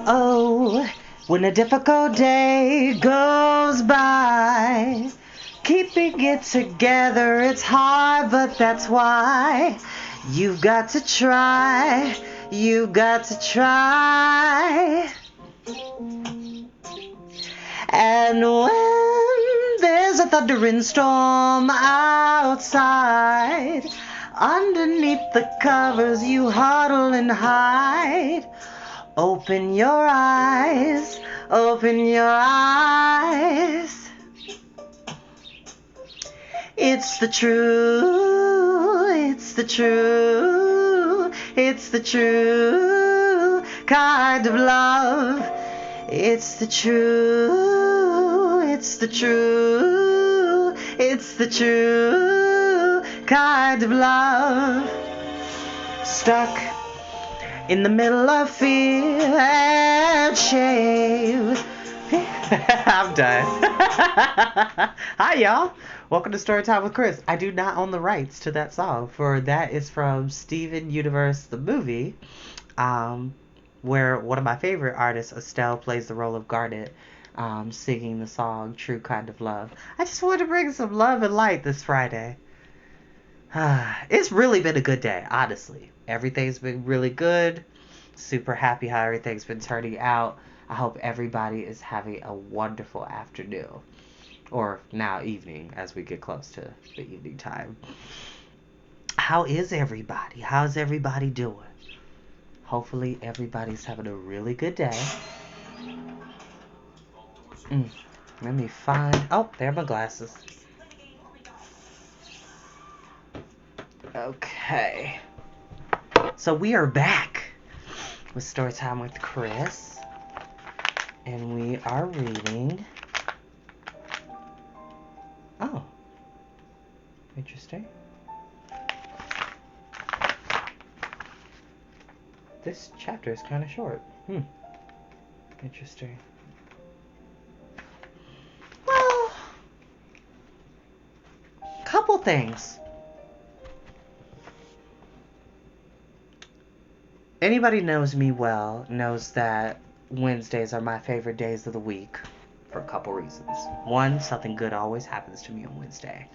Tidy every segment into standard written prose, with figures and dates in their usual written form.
Oh, when a difficult day goes by, keeping it together, it's hard, but that's why you've got to try. You've got to try. And when there's a thundering storm outside, underneath the covers you huddle and hide. Open your eyes, open your eyes. It's the true, it's the true, it's the true kind of love. It's the true, it's the true, it's the true kind of love. Stuck in the middle of fear and shame. I'm done. Hi, y'all. Welcome to Storytime with Chris. I do not own the rights to that song, for that is from Steven Universe, the movie, where one of my favorite artists, Estelle, plays the role of Garnet, singing the song True Kind of Love. I just wanted to bring some love and light this Friday. It's really been a good day, honestly. Everything's been really good. Super happy how everything's been turning out. I hope everybody is having a wonderful afternoon. Or now evening, as we get close to the evening time. How is everybody? How's everybody doing? Hopefully everybody's having a really good day. Let me find... Oh, there are my glasses. Okay. So we are back with Storytime with Chris. And we are reading... Oh. Interesting. This chapter is kind of short. Interesting. Well, couple things. Anybody knows me well knows that Wednesdays are my favorite days of the week for a couple reasons. One, something good always happens to me on Wednesday.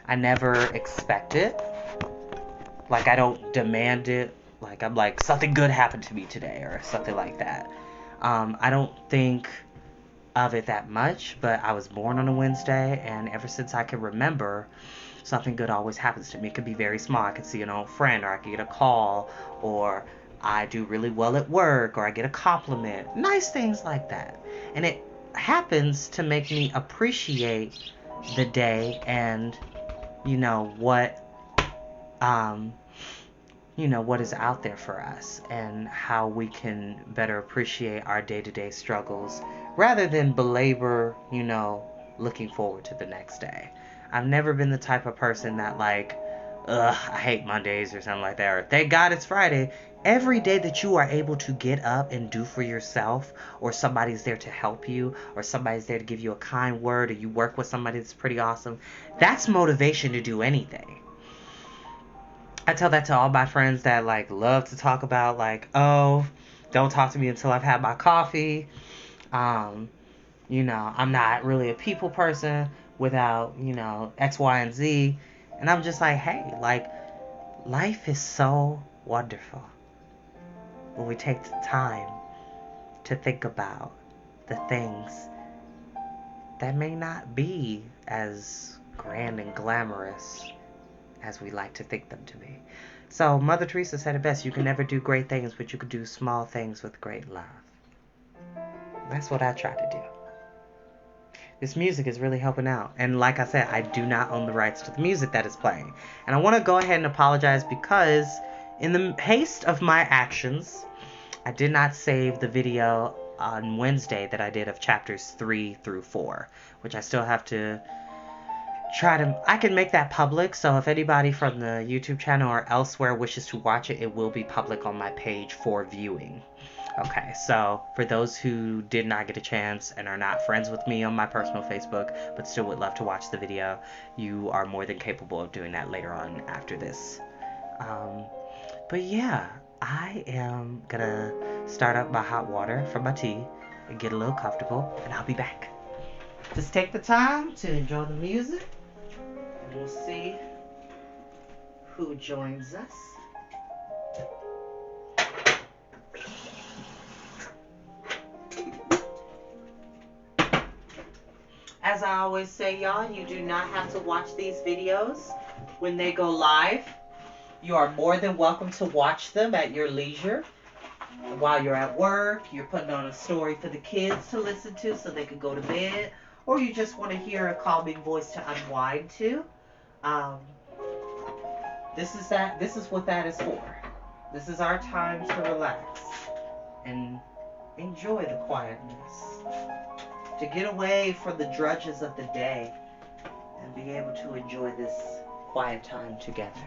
I never expect it. Like, I don't demand it. Like, I'm like, something good happened to me today or something like that. I don't think of it that much, but I was born on a Wednesday, and ever since I can remember, something good always happens to me. It could be very small. I could see an old friend, or I could get a call, or I do really well at work, or I get a compliment. Nice things like that. And it happens to make me appreciate the day and, what is out there for us and how we can better appreciate our day-to-day struggles rather than belabor, looking forward to the next day. I've never been the type of person that I hate Mondays or something like that, or thank God it's Friday. Every day that you are able to get up and do for yourself, or somebody's there to help you, or somebody's there to give you a kind word, or you work with somebody that's pretty awesome, that's motivation to do anything. I tell that to all my friends that love to talk about don't talk to me until I've had my coffee. I'm not really a people person without, X, Y, and Z. And I'm just like, hey, life is so wonderful when we take the time to think about the things that may not be as grand and glamorous as we like to think them to be. So Mother Teresa said it best: you can never do great things, but you can do small things with great love. That's what I try to do. This music is really helping out. And like I said, I do not own the rights to the music that is playing. And I want to go ahead and apologize because in the haste of my actions, I did not save the video on Wednesday that I did of chapters 3 through 4, which I still have to I can make that public, so if anybody from the YouTube channel or elsewhere wishes to watch it, it will be public on my page for viewing. Okay, so for those who did not get a chance and are not friends with me on my personal Facebook, but still would love to watch the video, you are more than capable of doing that later on after this. But yeah, I am gonna start up my hot water for my tea and get a little comfortable, and I'll be back. Just take the time to enjoy the music, and we'll see who joins us. As I always say, y'all, you do not have to watch these videos when they go live. You are more than welcome to watch them at your leisure. While you're at work, you're putting on a story for the kids to listen to so they can go to bed, or you just want to hear a calming voice to unwind to. This is what that is for. This is our time to relax and enjoy the quietness, to get away from the drudges of the day and be able to enjoy this quiet time together.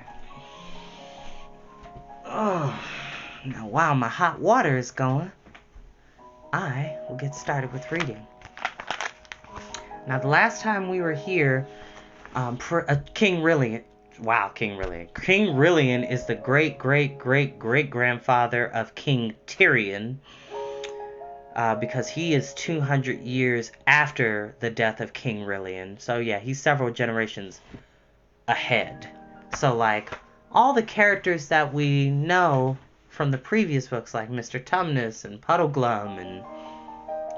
Oh, now while my hot water is going, I will get started with reading. Now, the last time we were here, King Rilian is the great-great-great-great-grandfather of King Tyrion, because he is 200 years after the death of King Rilian. So yeah, he's several generations ahead. So like, all the characters that we know from the previous books, like Mr. Tumnus and Puddleglum and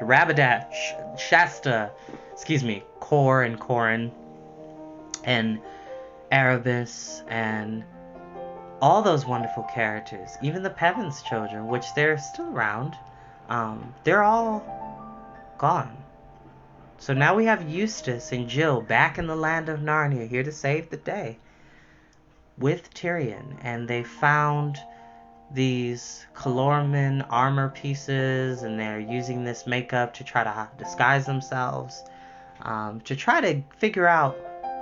Rabadash, Shasta, Cor and Corin, and Erebus, and all those wonderful characters, even the Pevens children, which they're still around, they're all gone. So now we have Eustace and Jill back in the land of Narnia, here to save the day with Tyrion, and they found these Calormen armor pieces, and they're using this makeup to try to disguise themselves, to try to figure out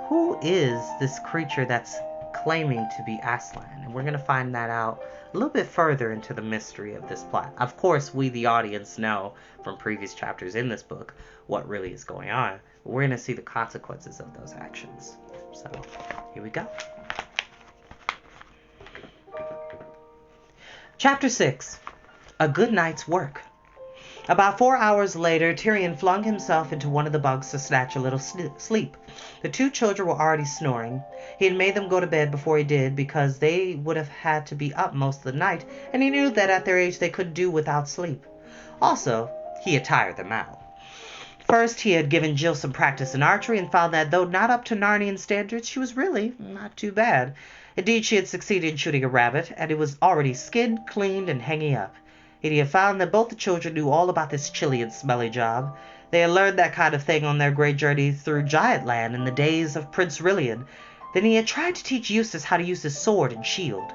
who is this creature that's claiming to be Aslan. And we're going to find that out a little bit further into the mystery of this plot. Of course, we, the audience, know from previous chapters in this book what really is going on. But we're going to see the consequences of those actions. So, here we go. Chapter 6. A Good Night's Work. About 4 hours later, Tyrion flung himself into one of the bunks to snatch a little sleep. The two children were already snoring. He had made them go to bed before he did, because they would have had to be up most of the night, and he knew that at their age they couldn't do without sleep. Also, he had tired them out. First, he had given Jill some practice in archery, and found that, though not up to Narnian standards, she was really not too bad. Indeed, she had succeeded in shooting a rabbit, and it was already skinned, cleaned, and hanging up. He had found that both the children knew all about this chilly and smelly job. They had learned that kind of thing on their great journey through Giantland in the days of Prince Rilian. Then he had tried to teach Eustace how to use his sword and shield.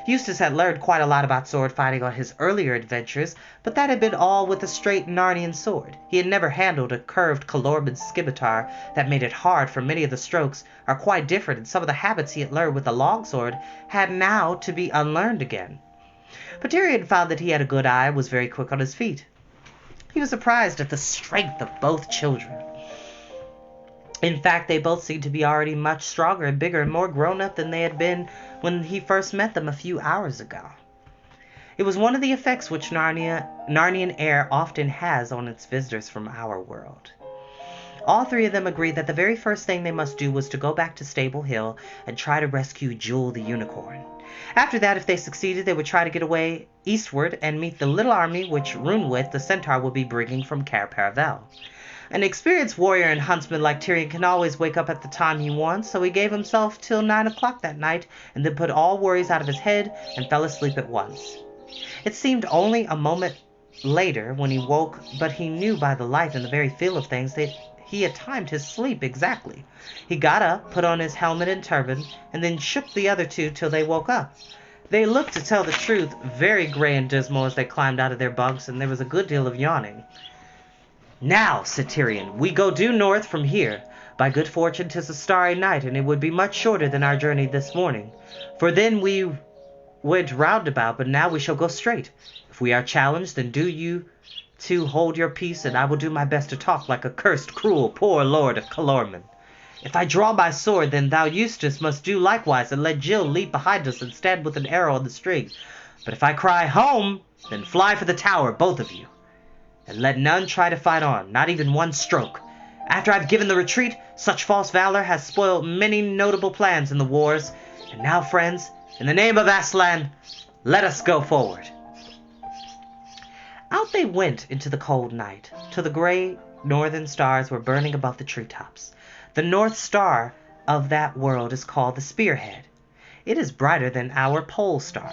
Eustace had learned quite a lot about sword fighting on his earlier adventures, but that had been all with a straight Narnian sword. He had never handled a curved Calormen scimitar that made it hard, for many of the strokes are quite different, and some of the habits he had learned with the longsword had now to be unlearned again. But Tyrion found that he had a good eye and was very quick on his feet. He was surprised at the strength of both children. In fact, they both seemed to be already much stronger and bigger and more grown-up than they had been when he first met them a few hours ago. It was one of the effects which Narnian air often has on its visitors from our world. All three of them agreed that the very first thing they must do was to go back to Stable Hill and try to rescue Jewel the unicorn. After that, if they succeeded, they would try to get away eastward and meet the little army which Runewith, the centaur, would be bringing from Cair Paravel. An experienced warrior and huntsman like Tyrion can always wake up at the time he wants, so he gave himself till 9 o'clock that night, and then put all worries out of his head and fell asleep at once. It seemed only a moment later when he woke, but he knew by the light and the very feel of things that he had timed his sleep exactly. He got up, put on his helmet and turban, and then shook the other two till they woke up. They looked, to tell the truth, very grey and dismal as they climbed out of their bunks, and there was a good deal of yawning. "Now," said Tyrion, "we go due north from here. By good fortune 'tis a starry night, and it would be much shorter than our journey this morning. For then we went roundabout, but now we shall go straight. If we are challenged, then do you two hold your peace, and I will do my best to talk like a cursed, cruel, poor lord of Calormen. If I draw my sword, then thou, Eustace, must do likewise, and let Jill leap behind us and stand with an arrow on the string. But if I cry home, then fly for the tower, both of you. And let none try to fight on, not even one stroke. After I've given the retreat, such false valor has spoiled many notable plans in the wars. And now, friends, in the name of Aslan, let us go forward. Out they went into the cold night, till the gray northern stars were burning above the treetops. The North Star of that world is called the Spearhead. It is brighter than our pole star.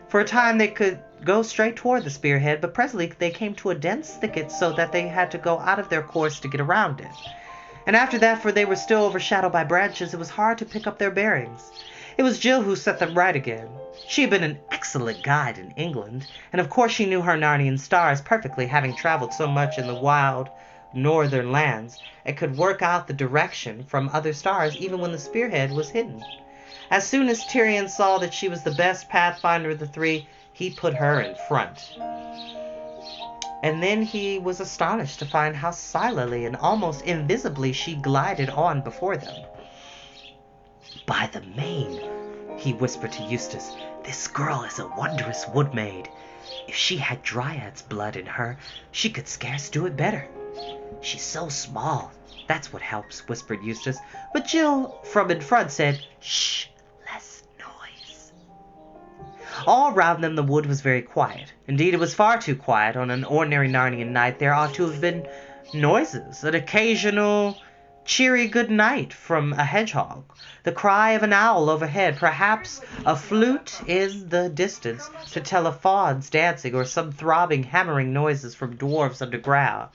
For a time they could go straight toward the spearhead, but presently they came to a dense thicket so that they had to go out of their course to get around it. And after that, for they were still overshadowed by branches, it was hard to pick up their bearings. It was Jill who set them right again. She had been an excellent guide in England, and of course she knew her Narnian stars perfectly, having traveled so much in the wild northern lands, and could work out the direction from other stars even when the spearhead was hidden. As soon as Tyrion saw that she was the best pathfinder of the three, he put her in front. And then he was astonished to find how silently and almost invisibly she glided on before them. "By the mane," he whispered to Eustace, "this girl is a wondrous wood-maid. If she had Dryad's blood in her, she could scarce do it better." "She's so small, that's what helps," whispered Eustace. But Jill, from in front, said, "Shh! All round them the wood was very quiet. Indeed, it was far too quiet. On an ordinary Narnian night there ought to have been noises, an occasional cheery good night from a hedgehog, the cry of an owl overhead, perhaps a flute in the distance to tell of fauns dancing, or some throbbing, hammering noises from dwarves underground.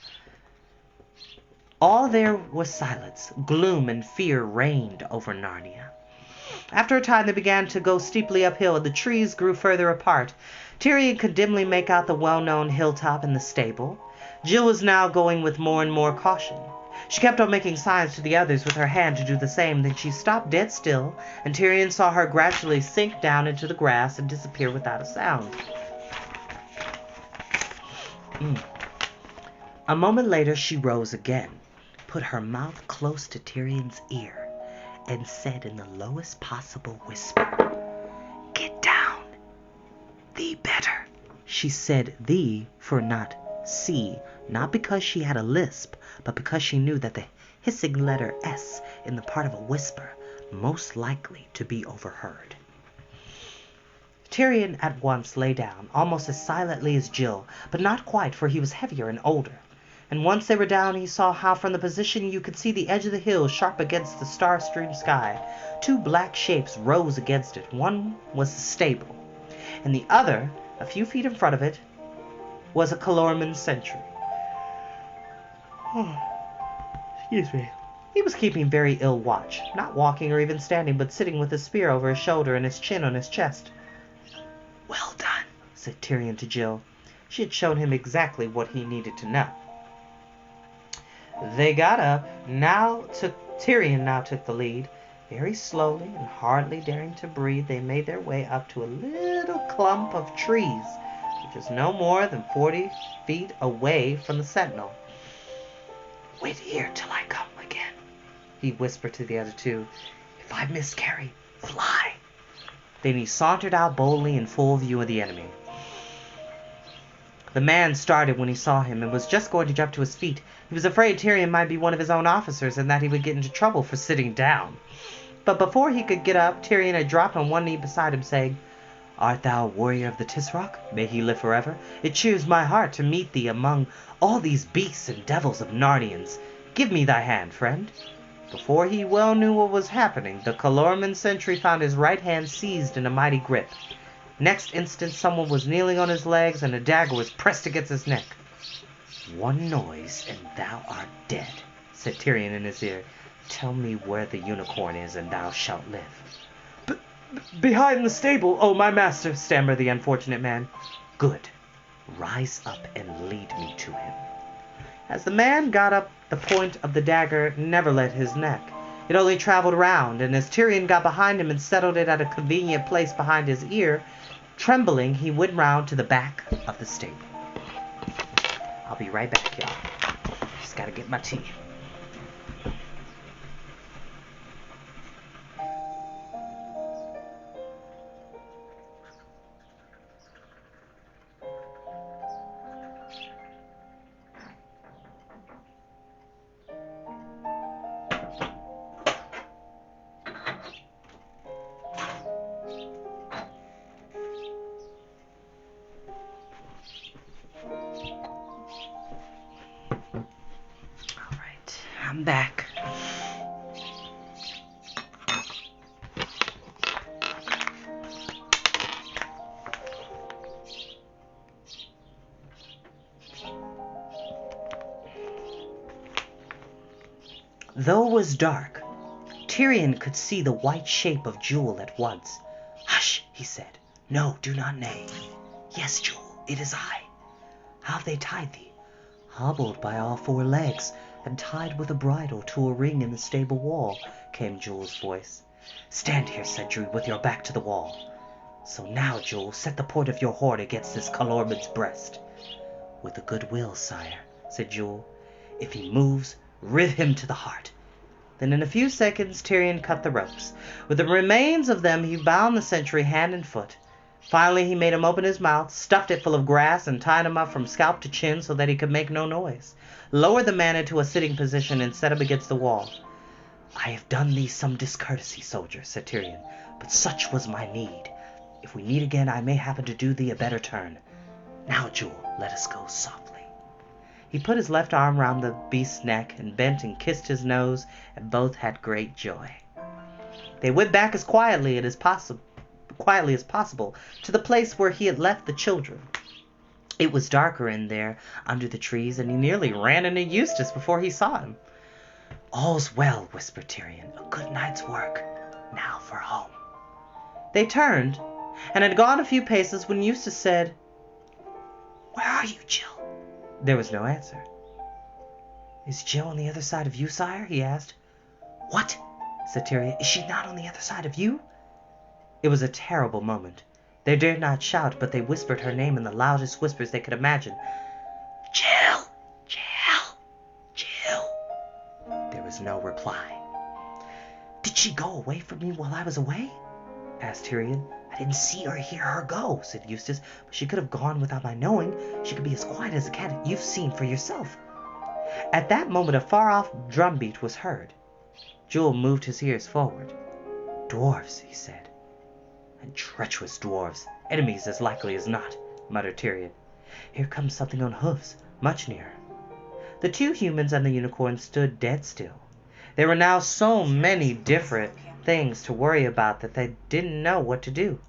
All there was silence. Gloom and fear reigned over Narnia. After a time they began to go steeply uphill, and the trees grew further apart. Tyrion could dimly make out the well-known hilltop and the stable. Jill was now going with more and more caution. She kept on making signs to the others with her hand to do the same. Then she stopped dead still, and Tyrion saw her gradually sink down into the grass and disappear without a sound. A moment later she rose again, put her mouth close to Tyrion's ear, and said in the lowest possible whisper, "Get down. Thee better." She said thee for not see, not because she had a lisp, but because she knew that the hissing letter S in the part of a whisper most likely to be overheard. Tyrion at once lay down, almost as silently as Jill, but not quite, for he was heavier and older. And once they were down, he saw how from the position you could see the edge of the hill sharp against the star-strewn sky. Two black shapes rose against it. One was the stable, and the other, a few feet in front of it, was a Calorman sentry. Excuse me. He was keeping very ill watch, not walking or even standing, but sitting with his spear over his shoulder and his chin on his chest. "Well done," said Tyrion to Jill. She had shown him exactly what he needed to know. They got up. Tyrion now took the lead. Very slowly and hardly daring to breathe, they made their way up to a little clump of trees, which was no more than 40 feet away from the sentinel. "Wait here till I come again," he whispered to the other two. "If I miscarry, fly." Then he sauntered out boldly in full view of the enemy. The man started when he saw him, and was just going to jump to his feet. He was afraid Tyrion might be one of his own officers, and that he would get into trouble for sitting down. But before he could get up, Tyrion had dropped on one knee beside him, saying, "Art thou a warrior of the Tisroc? May he live forever. It cheers my heart to meet thee among all these beasts and devils of Narnians. Give me thy hand, friend." Before he well knew what was happening, the Calorman sentry found his right hand seized in a mighty grip. Next instant someone was kneeling on his legs, and a dagger was pressed against his neck. "One noise, and thou art dead," said Tyrion in his ear. "Tell me where the unicorn is, and thou shalt live." Behind the stable, oh my master," stammered the unfortunate man. "Good. Rise up and lead me to him." As the man got up, the point of the dagger never left his neck. It only traveled round, and as Tyrion got behind him and settled it at a convenient place behind his ear, trembling, he went round to the back of the stable. I'll be right back, y'all. Just gotta get my tea. I'm back. Though it was dark, Tyrion could see the white shape of Jewel at once. "Hush," he said. "No, do not neigh." "Yes, Jewel, it is I." "How have they tied thee?" "Hobbled by all four legs, and tied with a bridle to a ring in the stable wall," came Jewel's voice. "Stand here, sentry, with your back to the wall. So now, Jewel, set the point of your horn against this Calorman's breast." "With a good will, sire," said Jewel. "If he moves, riv him to the heart." Then in a few seconds Tyrion cut the ropes. With the remains of them he bound the sentry hand and foot. Finally he made him open his mouth, stuffed it full of grass, and tied him up from scalp to chin so that he could make no noise. Lowered the man into a sitting position and set him against the wall. "I have done thee some discourtesy, soldier," said Tyrion, "but such was my need. If we meet again I may happen to do thee a better turn. Now, Jewel, let us go softly." He put his left arm round the beast's neck and bent and kissed his nose, and both had great joy. They went back as quietly as possible to the place where he had left the children. It was darker in there under the trees, and he nearly ran into Eustace before he saw him. "All's well," whispered Tyrion. "A good night's work. Now for home." They turned, and had gone a few paces when Eustace said, "Where are you, Jill?" There was no answer. "Is Jill on the other side of you, sire?" he asked. "What?" said Tyrion. "Is she not on the other side of you?" It was a terrible moment. They dared not shout, but they whispered her name in the loudest whispers they could imagine. "Jill! Jill! Jill!" There was no reply. "Did she go away from me while I was away?" asked Tyrion. "I didn't see or hear her go," said Eustace, "but she could have gone without my knowing. She could be as quiet as a cat. You've seen for yourself." At that moment a far-off drumbeat was heard. Jewel moved his ears forward. "Dwarves," he said. "And treacherous dwarves. Enemies as likely as not," muttered Tyrion. "Here comes something on hoofs, much nearer." The two humans and the unicorn stood dead still. There were now so many different things to worry about that they didn't know what to do.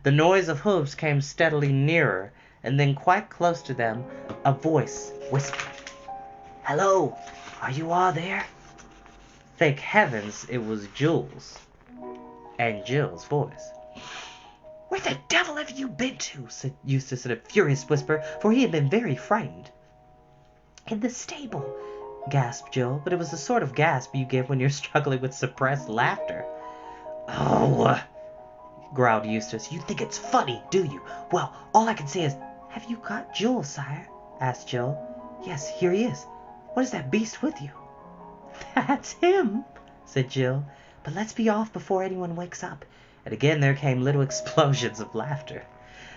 The noise of hooves came steadily nearer, and then quite close to them a voice whispered, "Hello, are you all there?" Thank heavens it was Jill's and Jill's voice. "Where the devil have you been to?" said Eustace in a furious whisper, for he had been very frightened. "In the stable," gasped Jill, but it was the sort of gasp you give when you're struggling with suppressed laughter. "Oh," growled Eustace, "you think it's funny, do you? Well, all I can say is—" "Have you got Jewel, sire?" asked Jill. "Yes, here he is. What is that beast with you?" "That's him," said Jill. "But let's be off before anyone wakes up." And again there came little explosions of laughter.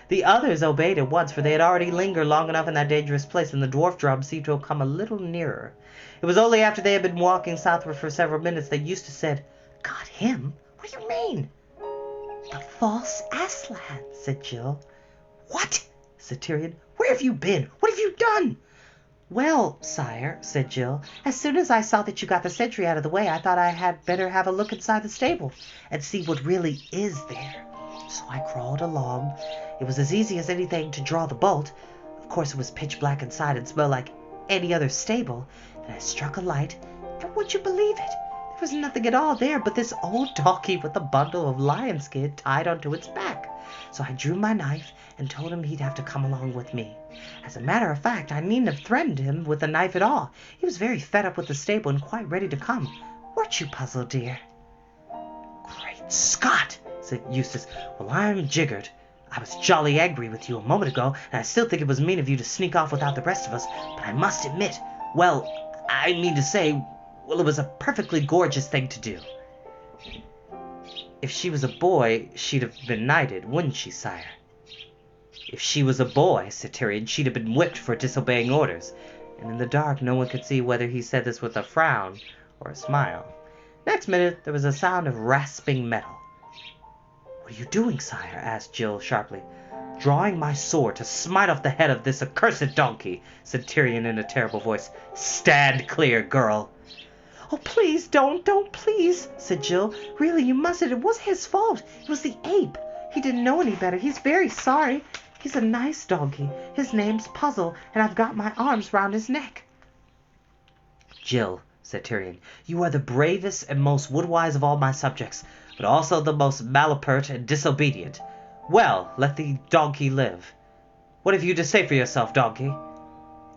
The others obeyed at once, for they had already lingered long enough in that dangerous place, and the dwarf drum seemed to have come a little nearer. It was only after they had been walking southward for several minutes that Eustace said, "Got him? What do you mean?" "The false Aslan," said Jill. "What?" said Tyrion. "Where have you been? What have you done?" "Well, sire," said Jill, "as soon as I saw that you got the sentry out of the way, I thought I had better have a look inside the stable and see what really is there. So I crawled along. It was as easy as anything to draw the bolt. Of course it was pitch black inside and smelled like any other stable. And I struck a light, and would you believe it? There was nothing at all there but this old donkey with a bundle of lion skin tied onto its back. So I drew my knife and told him he'd have to come along with me. As a matter of fact, I needn't have threatened him with a knife at all. He was very fed up with the stable and quite ready to come. Weren't you puzzled, dear?" "Great Scott!" said Eustace. "Well, I'm jiggered. I was jolly angry with you a moment ago, and I still think it was mean of you to sneak off without the rest of us, but I must admit, it was a perfectly gorgeous thing to do." "If she was a boy, she'd have been knighted, wouldn't she, sire?" "If she was a boy," said Tyrion, "she'd have been whipped for disobeying orders." And in the dark no one could see whether he said this with a frown or a smile. Next minute there was a sound of rasping metal. "What are you doing, sire?" asked Jill sharply. "Drawing my sword to smite off the head of this accursed donkey," said Tyrion in a terrible voice. "Stand clear, girl." "Oh, please, don't, please," said Jill. "Really, you mustn't. It wasn't his fault. It was the ape. He didn't know any better. He's very sorry. He's a nice donkey. His name's Puzzle, and I've got my arms round his neck." "Jill," said Tyrion, "you are the bravest and most woodwise of all my subjects, but also the most malapert and disobedient. Well, let the donkey live. What have you to say for yourself, donkey?"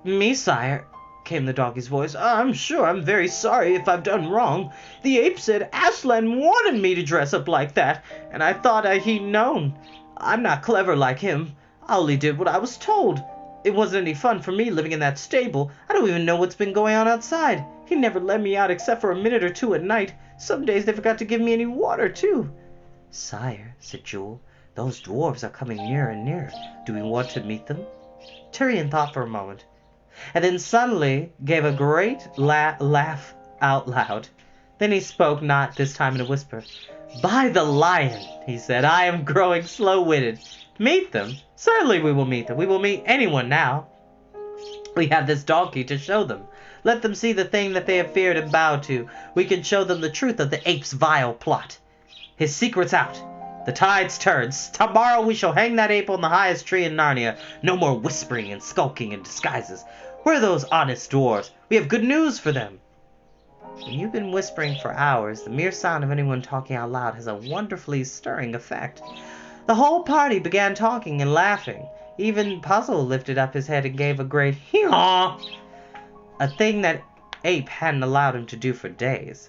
"Me, sire," came the donkey's voice. "I'm sure I'm very sorry if I've done wrong. The ape said Aslan wanted me to dress up like that, and I thought he'd known. I'm not clever like him. I only did what I was told. It wasn't any fun for me living in that stable. I don't even know what's been going on outside. He never let me out except for a minute or two at night. Some days they forgot to give me any water, too." "Sire," said Jewel, "those dwarves are coming nearer and nearer. Do we want to meet them?" Tyrion thought for a moment, and then suddenly gave a great laugh out loud. Then he spoke, not this time in a whisper. "By the lion," he said, "I am growing slow-witted. Meet them? Certainly we will meet them. We will meet anyone now. We have this donkey to show them. Let them see the thing that they have feared and bowed to. We can show them the truth of the ape's vile plot. His secret's out. The tide's turned. Tomorrow we shall hang that ape on the highest tree in Narnia. No more whispering and skulking in disguises. Where are those honest dwarves? We have good news for them." When you've been whispering for hours, the mere sound of anyone talking out loud has a wonderfully stirring effect. The whole party began talking and laughing. Even Puzzle lifted up his head and gave a great hee-haw, a thing that ape hadn't allowed him to do for days.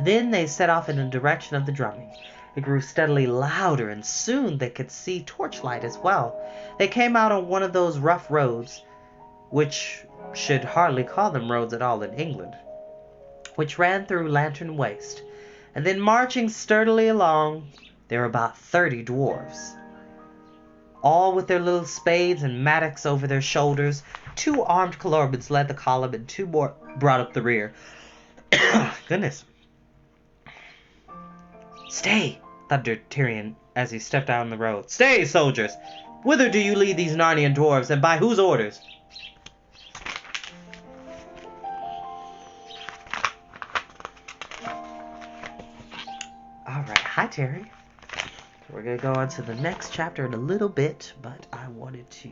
Then they set off in the direction of the drumming. It grew steadily louder, and soon they could see torchlight as well. They came out on one of those rough roads, which should hardly call them roads at all in England, which ran through Lantern Waste, and then marching sturdily along, there were about 30 dwarves, all with their little spades and mattocks over their shoulders. 2 armed Colorbins led the column, and 2 more brought up the rear. Goodness. "Stay!" thundered Tyrion as he stepped out on the road. "Stay, soldiers! Whither do you lead these Narnian dwarves, and by whose orders?" Alright, hi Terry. We're going to go on to the next chapter in a little bit, but I wanted to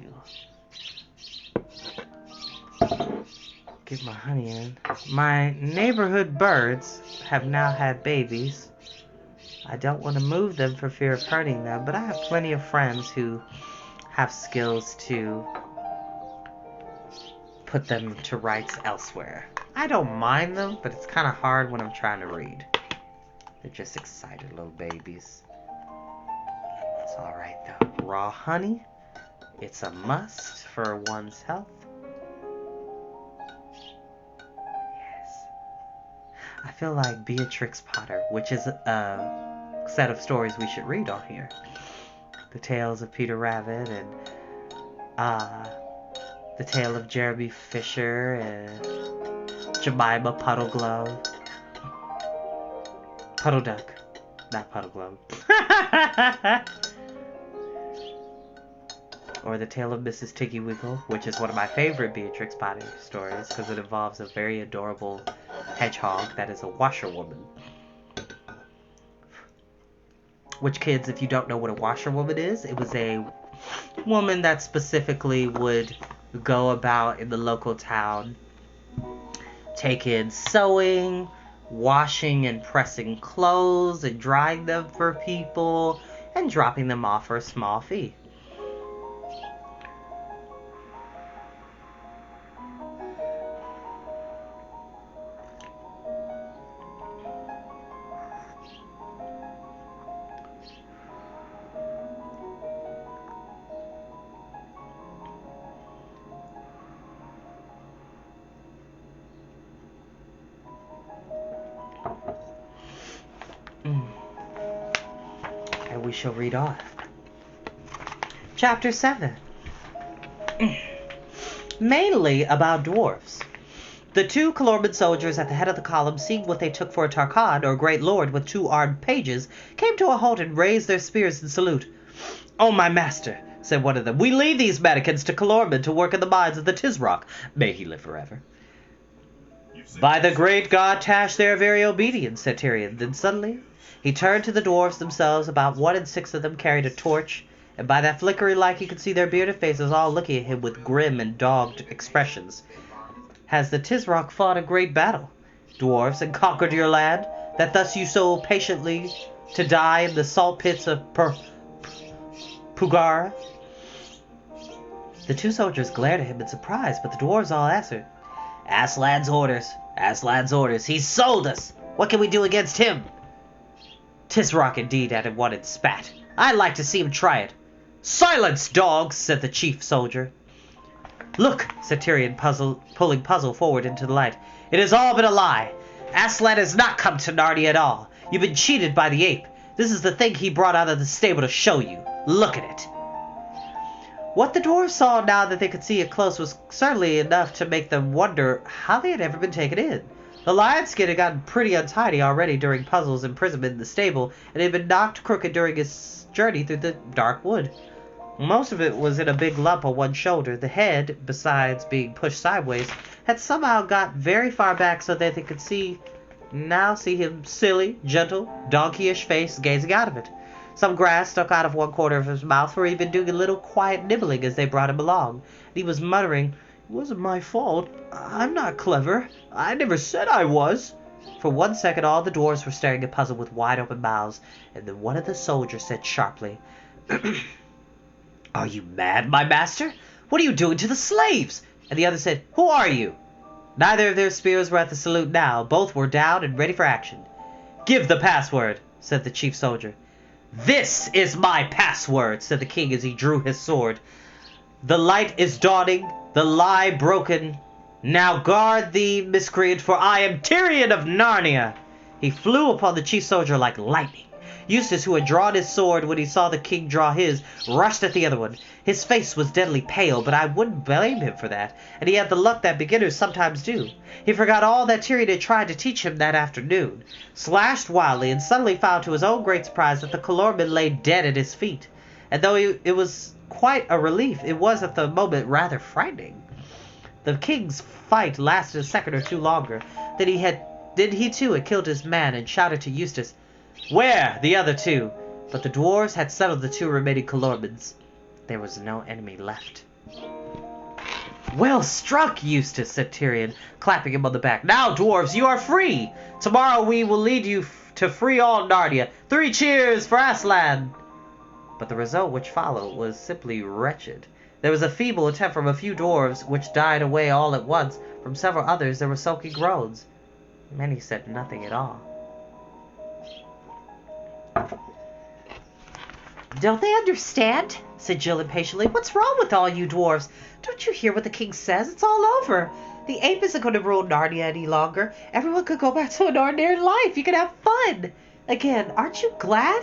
get my honey in. My neighborhood birds have now had babies. I don't want to move them for fear of hurting them, but I have plenty of friends who have skills to put them to rights elsewhere. I don't mind them, but it's kind of hard when I'm trying to read. They're just excited little babies. It's alright though. Raw honey, it's a must for one's health. Yes. I feel like Beatrix Potter, which is a set of stories we should read on here. The Tales of Peter Rabbit and The Tale of Jeremy Fisher and Jemima Puddleglove. Puddle Duck, not Puddle Glove. Or The Tale of Mrs. Tiggy Wiggle, which is one of my favorite Beatrix Potter stories because it involves a very adorable hedgehog that is a washerwoman. Which, kids, if you don't know what a washerwoman is, it was a woman that specifically would go about in the local town, take in sewing, washing and pressing clothes and drying them for people and dropping them off for a small fee. And we shall read on. Chapter 7. Mainly about dwarves. The 2 Colorbin soldiers at the head of the column, seeing what they took for a Tarkad, or great lord with 2 armed pages, came to a halt and raised their spears in salute. "Oh, my master," said one of them, "we leave these mannikins to Colorbin to work in the mines of the Tisrock. May he live forever." By the great god Tash, they are very obedient, said Tyrion. Then suddenly he turned to the dwarves themselves. About 1 in 6 of them carried a torch, and by that flickering light he could see their bearded faces all looking at him with grim and dogged expressions. Has the Tisroc fought a great battle, dwarves, and conquered your land, that thus you so patiently to die in the salt pits of Pugara? The 2 soldiers glared at him in surprise, but the dwarves all answered, Aslan's orders, Aslan's orders. He sold us. What can we do against him? Tisroc indeed, added one and spat. I'd like to see him try it. Silence, dogs, said the chief soldier. Look, said Tyrion, pulling Puzzle forward into the light. It has all been a lie. Aslan has not come to Narnia at all. You've been cheated by the ape. This is the thing he brought out of the stable to show you. Look at it. What the dwarves saw now that they could see it close was certainly enough to make them wonder how they had ever been taken in. The lion's skin had gotten pretty untidy already during Puzzle's imprisonment in the stable, and it had been knocked crooked during his journey through the dark wood. Most of it was in a big lump on one shoulder. The head, besides being pushed sideways, had somehow got very far back so that they could see him silly, gentle, donkeyish face gazing out of it. Some grass stuck out of one corner of his mouth, for he'd been doing a little quiet nibbling as they brought him along. And he was muttering, It wasn't my fault. I'm not clever. I never said I was. For 1 second all the dwarves were staring at Puzzle with wide-open mouths, and then one of the soldiers said sharply, Are you mad, my master? What are you doing to the slaves? And the other said, Who are you? Neither of their spears were at the salute now. Both were down and ready for action. Give the password, said the chief soldier. This is my password, said the king as he drew his sword. The light is dawning, the lie broken. Now guard thee, miscreant, for I am Tyrion of Narnia. He flew upon the chief soldier like lightning. Eustace, who had drawn his sword when he saw the king draw his, rushed at the other one. His face was deadly pale, but I wouldn't blame him for that, and he had the luck that beginners sometimes do. He forgot all that Tyrion had tried to teach him that afternoon, slashed wildly, and suddenly found to his own great surprise that the Calorman lay dead at his feet. And though it was quite a relief, it was at the moment rather frightening. The king's fight lasted a second or two longer. Then he too had killed his man and shouted to Eustace, Where the other 2? But the dwarves had settled the 2 remaining Calormans. There was no enemy left. Well struck, Eustace, said Tyrion, clapping him on the back. Now, dwarves, you are free. Tomorrow we will lead you to free all Narnia. 3 cheers for Aslan. But the result which followed was simply wretched. There was a feeble attempt from a few dwarves, which died away all at once. From several others there were sulky groans. Many said nothing at all. Don't they understand? Said Jill impatiently. What's wrong with all you dwarves? Don't you hear what the king says? It's all over. The ape isn't going to rule Narnia any longer. Everyone could go back to an ordinary life. You can have fun again. Aren't you glad?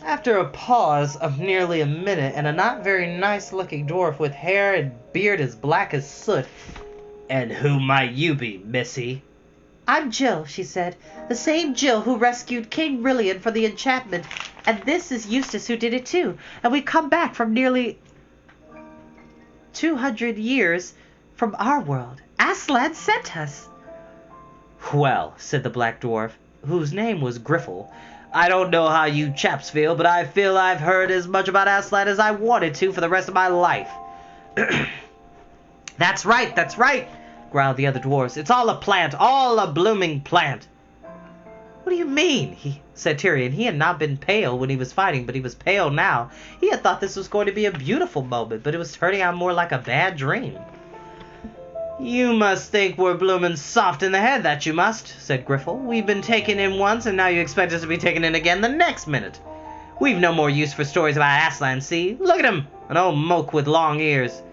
After a pause of nearly a minute, and a not very nice-looking dwarf with hair and beard as black as soot. And who might you be, missy? I'm Jill, she said. The same Jill who rescued King Rillian from the enchantment. And this is Eustace who did it too. And we come back from nearly 200 years from our world. Aslan sent us. Well, said the black dwarf, whose name was Griffle, I don't know how you chaps feel, but I feel I've heard as much about Aslan as I wanted to for the rest of my life. That's right, growled the other dwarfs. It's all a plant, all a blooming plant. What do you mean? Said Tyrion. He had not been pale when he was fighting, but he was pale now. He had thought this was going to be a beautiful moment, but it was turning out more like a bad dream. You must think we're bloomin' soft in the head, that you must, said Griffle. We've been taken in once, and now you expect us to be taken in again the next minute. We've no more use for stories about Aslan, see? Look at him, an old moke with long ears.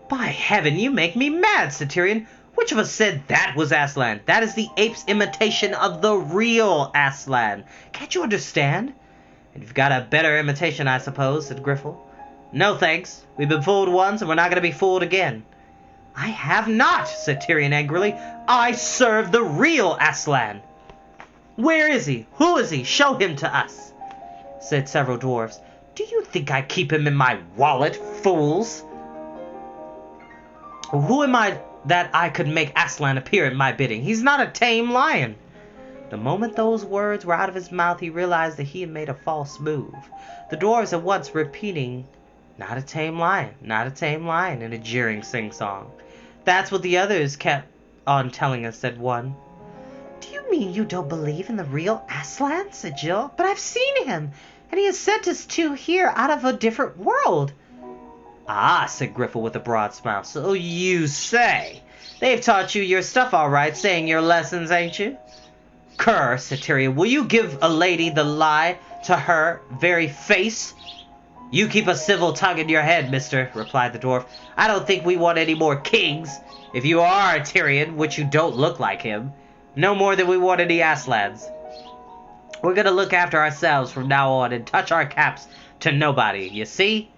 By heaven, you make me mad, said Tyrion. Which of us said that was Aslan? That is the ape's imitation of the real Aslan. Can't you understand? And you've got a better imitation, I suppose, said Griffle. No thanks. We've been fooled once, and we're not going to be fooled again. I have not, said Tyrion angrily. I serve the real Aslan. Where is he? Who is he? Show him to us, said several dwarves. Do you think I keep him in my wallet, fools? Who am I that I could make Aslan appear at my bidding. He's not a tame lion. The moment those words were out of his mouth, he realized that he had made a false move. The dwarves at once repeating, "Not a tame lion, not a tame lion," in a jeering sing-song. "That's what the others kept on telling us," said one. "Do you mean you don't believe in the real Aslan?" said Jill. "But I've seen him, and he has sent us two here out of a different world." "Ah," said Griffle with a broad smile, "so you say. They've taught you your stuff all right, saying your lessons, ain't you?" "Cur," said Tyrion, "will you give a lady the lie to her very face?" "You keep a civil tongue in your head, mister," replied the dwarf. "I don't think we want any more kings. If you are Tyrion, which you don't look like him, no more than we want any Aslans. We're going to look after ourselves from now on and touch our caps to nobody, you see?"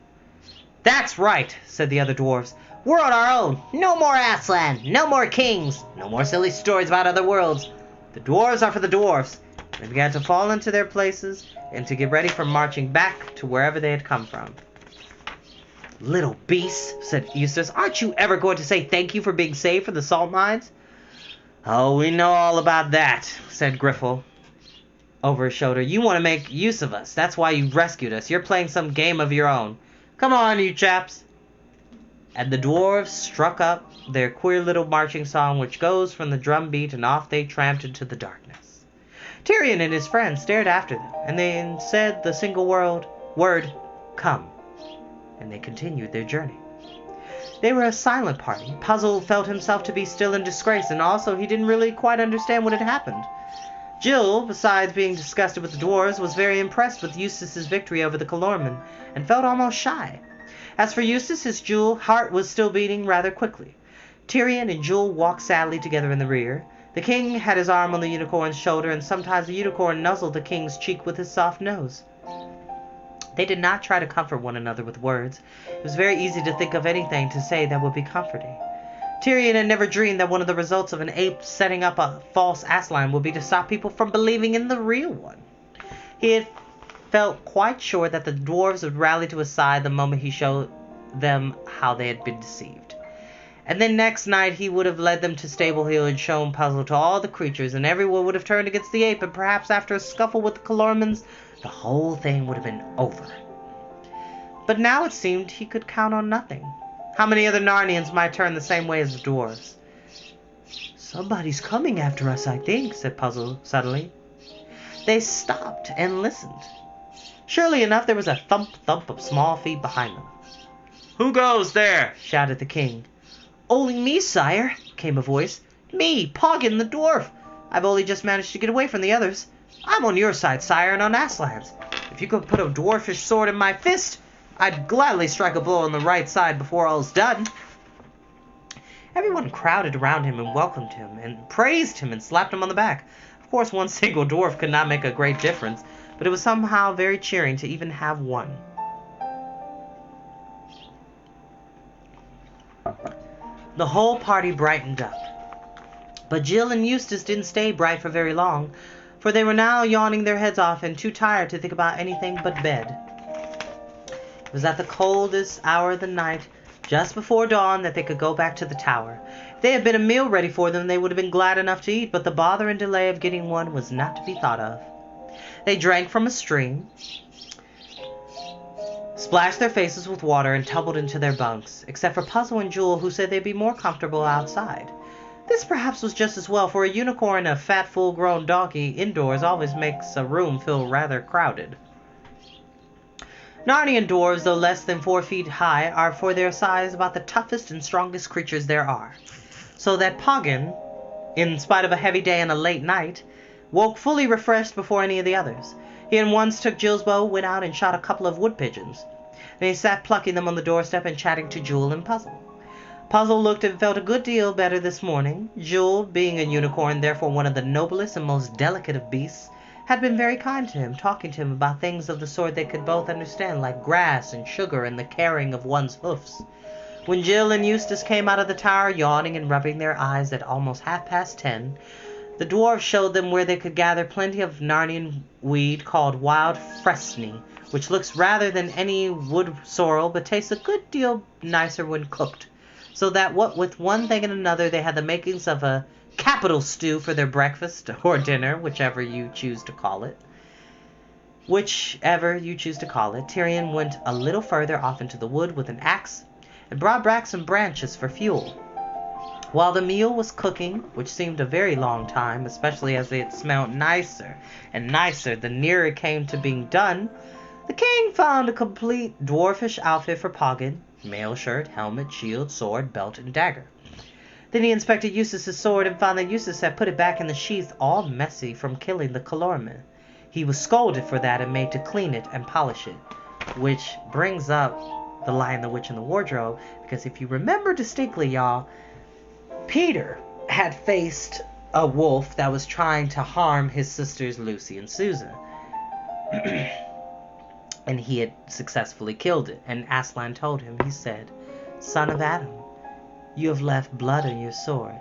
"That's right," said the other dwarves. "We're on our own. No more Aslan. No more kings. No more silly stories about other worlds. The dwarves are for the dwarves." They began to fall into their places and to get ready for marching back to wherever they had come from. "Little beasts," said Eustace, "aren't you ever going to say thank you for being saved from the salt mines?" "Oh, we know all about that," said Griffle over his shoulder. "You want to make use of us. That's why you rescued us. You're playing some game of your own. Come on, you chaps." And the dwarves struck up their queer little marching song, which goes from the drum beat, and off they tramped into the darkness. Tyrion and his friends stared after them, and then said the single word, "Come," and they continued their journey. They were a silent party. Puzzle felt himself to be still in disgrace, and also he didn't really quite understand what had happened. Jill, besides being disgusted with the dwarves, was very impressed with Eustace's victory over the Calormen, and felt almost shy. As for Eustace, his heart was still beating rather quickly. Tyrion and Jewel walked sadly together in the rear. The king had his arm on the unicorn's shoulder, and sometimes the unicorn nuzzled the king's cheek with his soft nose. They did not try to comfort one another with words. It was very easy to think of anything to say that would be comforting. Tyrion had never dreamed that one of the results of an ape setting up a false Aslan would be to stop people from believing in the real one. He had felt quite sure that the dwarves would rally to his side the moment he showed them how they had been deceived. And then next night he would have led them to Stable Hill and shown Puzzle to all the creatures, and everyone would have turned against the ape, and perhaps after a scuffle with the Calormens, the whole thing would have been over. But now it seemed he could count on nothing. How many other Narnians might turn the same way as the dwarves? "Somebody's coming after us, I think," said Puzzle suddenly. They stopped and listened. Surely enough, there was a thump-thump of small feet behind them. "Who goes there?" shouted the king. "Only me, sire," came a voice. "Me, Poggin the dwarf. I've only just managed to get away from the others. I'm on your side, sire, and on Aslan's. If you could put a dwarfish sword in my fist, I'd gladly strike a blow on the right side before all's done." Everyone crowded around him and welcomed him and praised him and slapped him on the back. Of course, one single dwarf could not make a great difference, but it was somehow very cheering to even have one. The whole party brightened up. But Jill and Eustace didn't stay bright for very long, for they were now yawning their heads off and too tired to think about anything but bed. It was at the coldest hour of the night, just before dawn, that they could go back to the tower. If there had been a meal ready for them, they would have been glad enough to eat, but the bother and delay of getting one was not to be thought of. They drank from a stream, splashed their faces with water, and tumbled into their bunks, except for Puzzle and Jewel, who said they'd be more comfortable outside. This perhaps was just as well, for a unicorn and a fat, full-grown donkey indoors always makes a room feel rather crowded. Narnian dwarves, though less than 4 feet high, are for their size about the toughest and strongest creatures there are, so that Poggin, in spite of a heavy day and a late night, woke fully refreshed before any of the others. He at once took Jill's bow, went out and shot a couple of wood pigeons. Then he sat plucking them on the doorstep and chatting to Jewel and Puzzle. Puzzle looked and felt a good deal better this morning. Jewel, being a unicorn, therefore one of the noblest and most delicate of beasts, had been very kind to him, talking to him about things of the sort they could both understand, like grass and sugar and the caring of one's hoofs. When Jill and Eustace came out of the tower, yawning and rubbing their eyes at almost 10:30, the dwarves showed them where they could gather plenty of Narnian weed called wild fresney, which looks rather than any wood sorrel, but tastes a good deal nicer when cooked. so that what with one thing and another they had the makings of a capital stew for their breakfast or dinner, whichever you choose to call it. Tyrion went a little further off into the wood with an axe and brought back some branches for fuel. While the meal was cooking, which seemed a very long time, especially as it smelled nicer and nicer the nearer it came to being done, the king found a complete dwarfish outfit for Poggin: mail shirt, helmet, shield, sword, belt, and dagger. Then he inspected Eustace's sword and found that Eustace had put it back in the sheath all messy from killing the Calormen. He was scolded for that and made to clean it and polish it, which brings up the Lion, the Witch, and the Wardrobe, because if you remember distinctly, y'all, Peter had faced a wolf that was trying to harm his sisters Lucy and Susan. And he had successfully killed it. And Aslan told him, he said, "Son of Adam, you have left blood on your sword.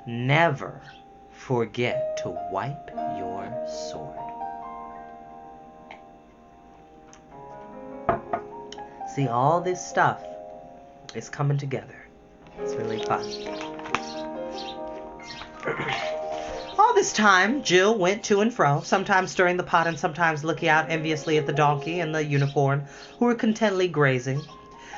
Never forget to wipe your sword." See, all this stuff is coming together. It's really fun. All this time, Jill went to and fro, sometimes stirring the pot and sometimes looking out enviously at the donkey and the unicorn, who were contentedly grazing.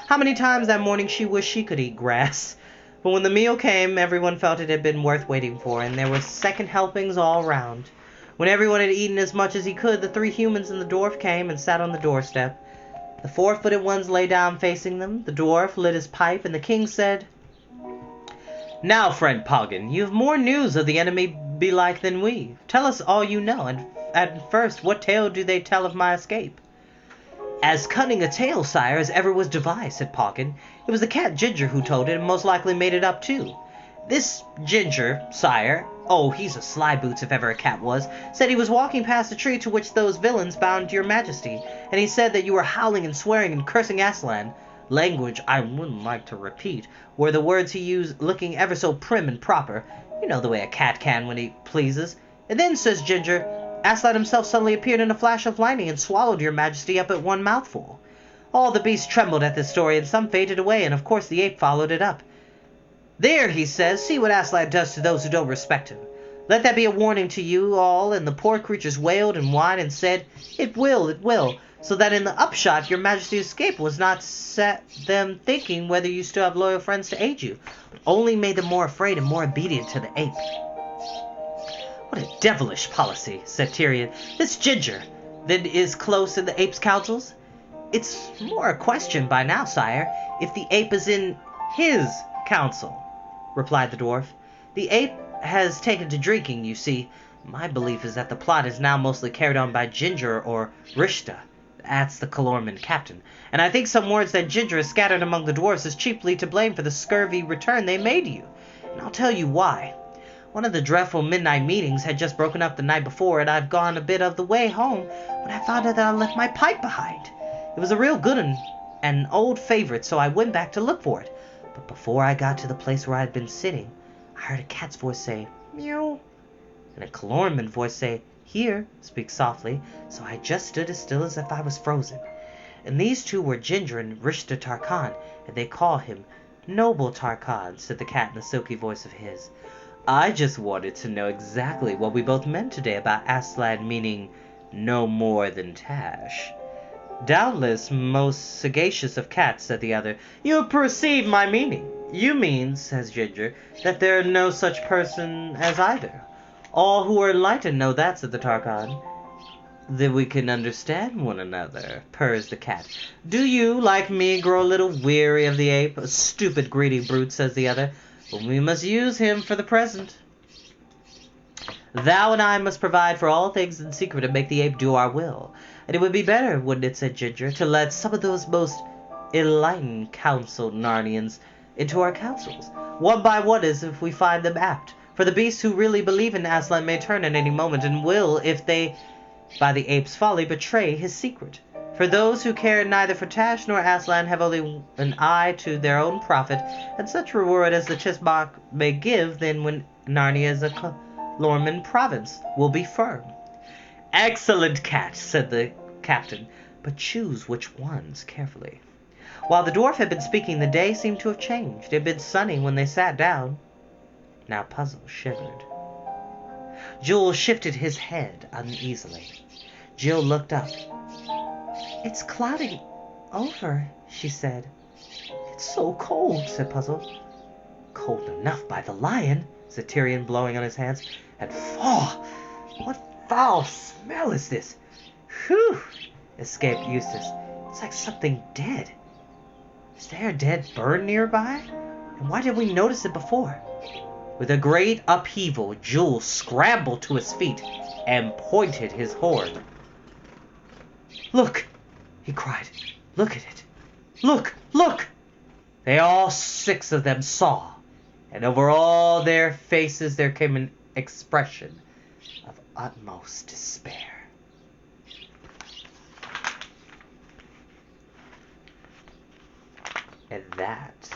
How many times that morning she wished she could eat grass. But when the meal came, everyone felt it had been worth waiting for, and there were second helpings all round. When everyone had eaten as much as he could, the 3 humans and the dwarf came and sat on the doorstep. The 4-footed ones lay down facing them. The dwarf lit his pipe, and the king said, "Now, friend Poggin, you have more news of the enemy belike than we. Tell us all you know, and first, what tale do they tell of my escape?" "As cunning a tale, sire, as ever was devised," said Poggin. "It was the cat Ginger who told it, and most likely made it up too. This Ginger, sire, oh, he's a sly boots if ever a cat was, said he was walking past the tree to which those villains bound your majesty, and he said that you were howling and swearing and cursing Aslan. Language I wouldn't like to repeat, were the words he used, looking ever so prim and proper. You know the way a cat can when he pleases. And then, says Ginger, Aslan himself suddenly appeared in a flash of lightning and swallowed your majesty up at one mouthful. All the beasts trembled at this story, and some faded away, and of course the ape followed it up. There, he says, see what Aslan does to those who don't respect him. Let that be a warning to you all. And the poor creatures wailed and whined and said, it will, so that in the upshot your majesty's escape was not set them thinking whether you still have loyal friends to aid you, but only made them more afraid and more obedient to the ape." "What a devilish policy," said Tyrion. "This Ginger, then, is close in the ape's counsels?" "It's more a question by now, sire, if the ape is in his counsel," replied the dwarf. "The ape has taken to drinking, you see. My belief is that the plot is now mostly carried on by Ginger or Rishta. That's the Calormen captain. And I think some words that Ginger has scattered among the dwarfs is chiefly to blame for the scurvy return they made you. And I'll tell you why. One of the dreadful midnight meetings had just broken up the night before, and I'd gone a bit of the way home when I found out that I left my pipe behind. It was a real good one, an old favorite, so I went back to look for it. But before I got to the place where I had been sitting, I heard a cat's voice say, meow, and a Calormen voice say, here, speak softly, so I just stood as still as if I was frozen. And these two were Ginger and Rishta Tarkan, and they call him Noble Tarkan, said the cat in the silky voice of his. I just wanted to know exactly what we both meant today about Aslan meaning no more than Tash. Doubtless most sagacious of cats, said the other. You perceive my meaning. You mean, says Ginger, that there are no such person as either. All who are enlightened know that, said the Tarkan. Then we can understand one another, purrs the cat. Do you, like me, grow a little weary of the ape? A stupid, greedy brute, says the other. But we must use him for the present. Thou and I must provide for all things in secret and make the ape do our will. And it would be better, wouldn't it, said Ginger, to let some of those most enlightened counselled Narnians into our councils, one by one as if we find them apt. For the beasts who really believe in Aslan may turn at any moment, and will, if they, by the ape's folly, betray his secret. For those who care neither for Tash nor Aslan have only an eye to their own profit, and such reward as the Chisbach may give, then when Narnia is a Calormen province, will be firm. Excellent cat, said the captain, but choose which ones carefully. While the dwarf had been speaking, the day seemed to have changed. It had been sunny when they sat down. Now Puzzle shivered. Jules shifted his head uneasily. Jill looked up. "It's clouding over," she said. "It's so cold," said Puzzle. "Cold enough by the lion," said Tyrion, blowing on his hands. "And what foul smell is this?" "Whew!" escaped Eustace. "It's like something dead. Is there a dead bird nearby? And why did we notice it before?" With a great upheaval, Jules scrambled to his feet and pointed his horn. "Look!" he cried. "Look at it! Look! Look!" They all 6 of them saw, and over all their faces there came an expression of utmost despair. And that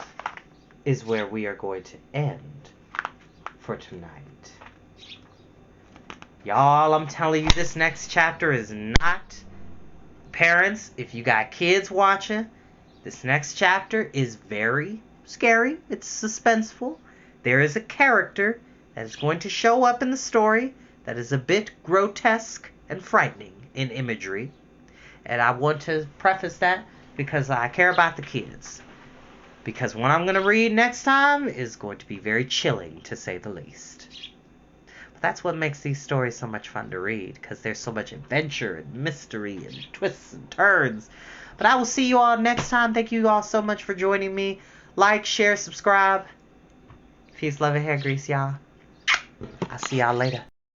is where we are going to end for tonight. Y'all, I'm telling you, this next chapter is not... Parents, if you got kids watching, this next chapter is very scary. It's suspenseful. There is a character that is going to show up in the story that is a bit grotesque and frightening in imagery. And I want to preface that because I care about the kids. Because what I'm going to read next time is going to be very chilling, to say the least. But that's what makes these stories so much fun to read, because there's so much adventure and mystery and twists and turns. But I will see you all next time. Thank you all so much for joining me. Like, share, subscribe. Peace, love, and hair grease, y'all. I'll see y'all later.